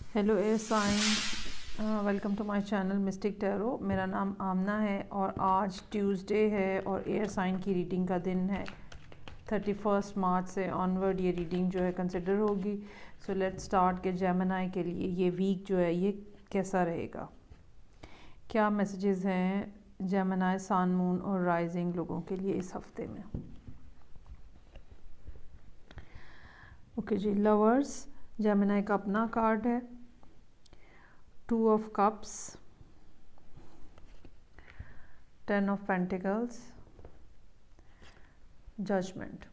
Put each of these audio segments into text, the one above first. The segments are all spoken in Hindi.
Hello air sign, welcome to my channel mystic tarot. मेरा नाम आमना है और आज ट्यूसडे है और एयर साइन की रीडिंग का दिन है। 31 मार्च से ऑनवर्ड ये रीडिंग जो है कंसिडर होगी। सो लेट्स स्टार्ट के जेमिनी के लिए ये वीक जो है ये कैसा रहेगा, क्या मैसेजेस हैं जेमिनी सन मून और राइजिंग लोगों के लिए इस हफ्ते में। ओके जी, लवर्स जेमिनी का अपना कार्ड है, 2 of cups, 10 of pentacles, judgement.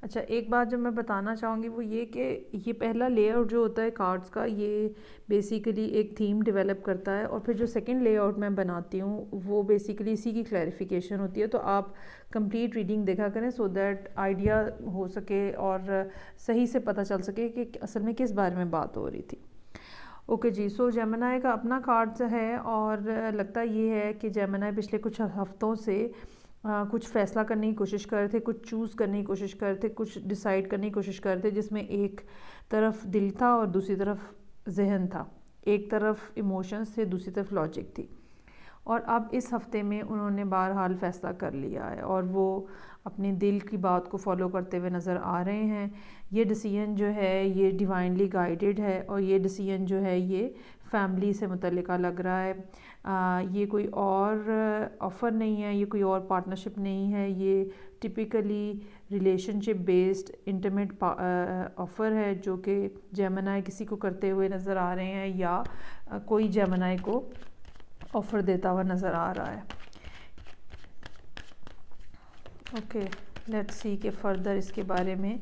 अच्छा, एक बात जो मैं बताना चाहूँगी वो ये कि ये पहला लेआउट जो होता है कार्ड्स का, ये बेसिकली एक थीम डेवलप करता है और फिर जो सेकंड लेआउट मैं बनाती हूँ वो बेसिकली इसी की क्लैरिफिकेशन होती है। तो आप कंप्लीट रीडिंग देखा करें सो दैट आइडिया हो सके और सही से पता चल सके कि असल में किस बारे में बात हो रही थी। ओके जी, सो जेमिनी का अपना कार्ड्स है और लगता ये है कि जेमिनी पिछले कुछ हफ्तों से कुछ फ़ैसला करने की कोशिश कर रहे थे, कुछ चूज़ करने की कोशिश कर रहे थे, कुछ डिसाइड करने की कोशिश कर रहे थे, जिसमें एक तरफ दिल था और दूसरी तरफ जहन था, एक तरफ इमोशंस थे, दूसरी तरफ लॉजिक थी। और अब इस हफ्ते में उन्होंने बहरहाल फ़ैसला कर लिया है और वो अपने दिल की बात को फॉलो करते हुए नज़र आ रहे हैं। ये डिसीजन जो है ये डिवाइनली गाइडेड है और ये डिसीजन जो है ये फैमिली से मुतल्लिका लग रहा है। ये कोई और ऑफ़र नहीं है, ये कोई और पार्टनरशिप नहीं है, ये typically relationship based intimate offer है जो कि जेमिनी किसी को करते हुए नज़र आ रहे हैं या कोई जेमिनी को ऑफ़र देता हुआ नज़र आ रहा है। ओके, लेट्स सी कि फ़र्दर इसके बारे में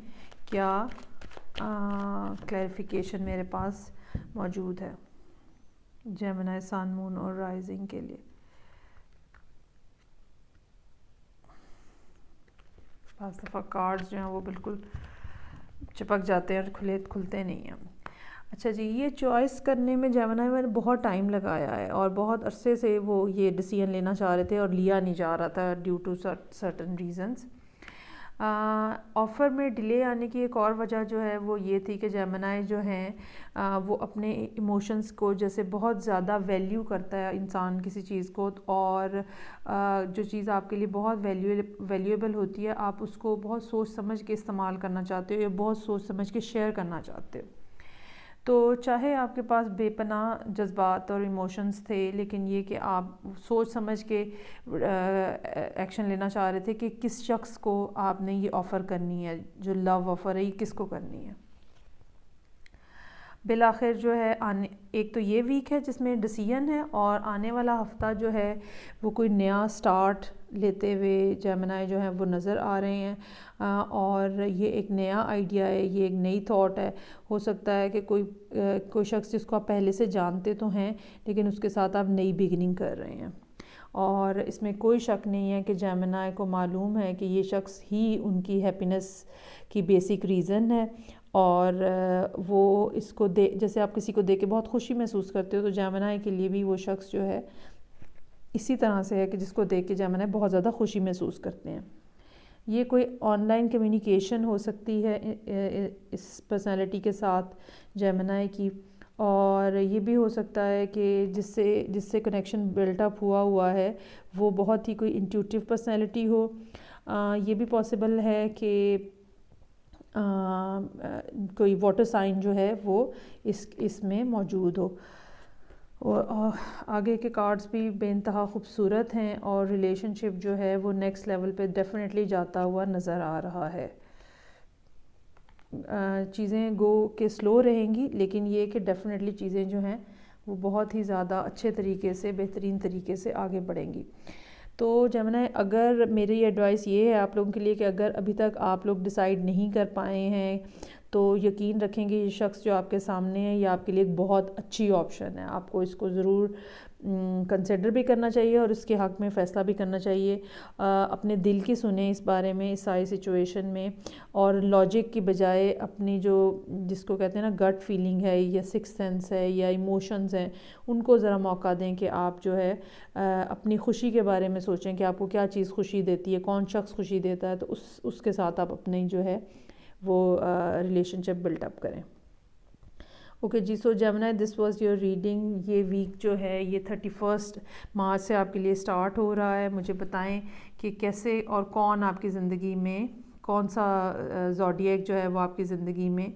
क्या क्लैरिफिकेशन मेरे पास मौजूद है जेमिनी सन मून और राइजिंग के लिए। पास दफ़ा कार्ड्स जो हैं वो बिल्कुल चिपक जाते हैं और खुलते नहीं हैं। अच्छा जी, ये चॉइस करने में जेमिनी में बहुत टाइम लगाया है और बहुत अरसे से वो ये डिसीजन लेना चाह रहे थे और लिया नहीं जा रहा था due to certain reasons. Offer में डिले आने की एक और वजह जो है वो ये थी कि जेमिनी जो हैं वो अपने इमोशंस को जैसे बहुत ज़्यादा वैल्यू करता है इंसान किसी चीज़ को, और जो चीज़ आपके लिए बहुत वैल्यूएबल होती है आप उसको बहुत सोच समझ के इस्तेमाल करना चाहते हो या बहुत सोच समझ के शेयर करना चाहते हो। तो चाहे आपके पास बेपनाह जज्बात और इमोशंस थे, लेकिन ये कि आप सोच समझ के एक्शन लेना चाह रहे थे कि किस शख्स को आपने ये ऑफ़र करनी है, जो लव ऑफ़र है ये किसको करनी है। बिल आखिर जो है आने एक तो ये वीक है जिसमें डिसीजन है और आने वाला हफ्ता जो है वो कोई नया स्टार्ट लेते हुए जेमिनी जो है वो नज़र आ रहे हैं। और ये एक नया आइडिया है, ये एक नई थॉट है। हो सकता है कि कोई शख्स जिसको आप पहले से जानते तो हैं लेकिन उसके साथ आप नई बिगिनिंग कर रहे हैं और इसमें कोई शक नहीं है कि जेमिनी को मालूम है कि ये शख्स ही उनकी हैप्पीनेस की बेसिक रीज़न है और वो इसको जैसे आप किसी को देख के बहुत खुशी महसूस करते हो तो जेमिनी के लिए भी वो शख्स जो है इसी तरह से है कि जिसको देख के जेमिनी बहुत ज़्यादा खुशी महसूस करते हैं। ये कोई ऑनलाइन कम्युनिकेशन हो सकती है इस पर्सनालिटी के साथ जेमिनी की, और ये भी हो सकता है कि जिससे कनेक्शन बिल्टअप हुआ है वो बहुत ही कोई इंट्यूटिव पर्सनालिटी हो। ये भी पॉसिबल है कि कोई वाटर साइन जो है वो इसमें मौजूद हो। और आगे के कार्ड्स भी बेइंतहा खूबसूरत हैं और रिलेशनशिप जो है वो नेक्स्ट लेवल पे डेफिनेटली जाता हुआ नज़र आ रहा है। चीज़ें गो के स्लो रहेंगी लेकिन ये कि डेफिनेटली चीज़ें जो हैं वो बहुत ही ज़्यादा अच्छे तरीके से बेहतरीन तरीके से आगे बढ़ेंगी। तो जेमिनी, अगर मेरी एडवाइस ये है आप लोगों के लिए कि अगर अभी तक आप लोग डिसाइड नहीं कर पाए हैं तो यकीन रखेंगे ये शख्स जो आपके सामने है ये आपके लिए एक बहुत अच्छी ऑप्शन है। आपको इसको ज़रूर कंसिडर भी करना चाहिए और इसके हक़ में फ़ैसला भी करना चाहिए। अपने दिल की सुने इस बारे में, इस सारी सिचुएशन में, और लॉजिक की बजाय अपनी जो जिसको कहते हैं ना गट फीलिंग है या सिक्स सेंस है या इमोशंस हैं उनको ज़रा मौका दें कि आप जो है अपनी खुशी के बारे में सोचें कि आपको क्या चीज़ खुशी देती है, कौन शख्स खुशी देता है, तो उसके साथ आप अपनी जो है वो रिलेशनशिप बिल्टअप करें। ओके जी, so Jamuna this was your reading. ये वीक जो है ये 31 मार्च से आपके लिए स्टार्ट हो रहा है। मुझे बताएं कि कैसे और कौन आपकी ज़िंदगी में, कौन सा ज़ोडिएक जो है वो आपकी ज़िंदगी में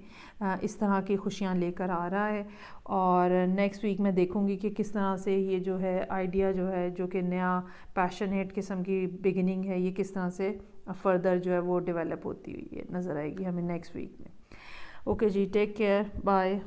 इस तरह की खुशियाँ लेकर आ रहा है। और नेक्स्ट वीक मैं देखूंगी कि किस तरह से ये जो है आइडिया जो है, जो कि नया पैशनेट किस्म की बिगिनिंग है, ये किस तरह से फर्दर जो है वो डेवलप होती हुई नज़र आएगी हमें नेक्स्ट वीक में। ओके जी, टेक केयर, बाय।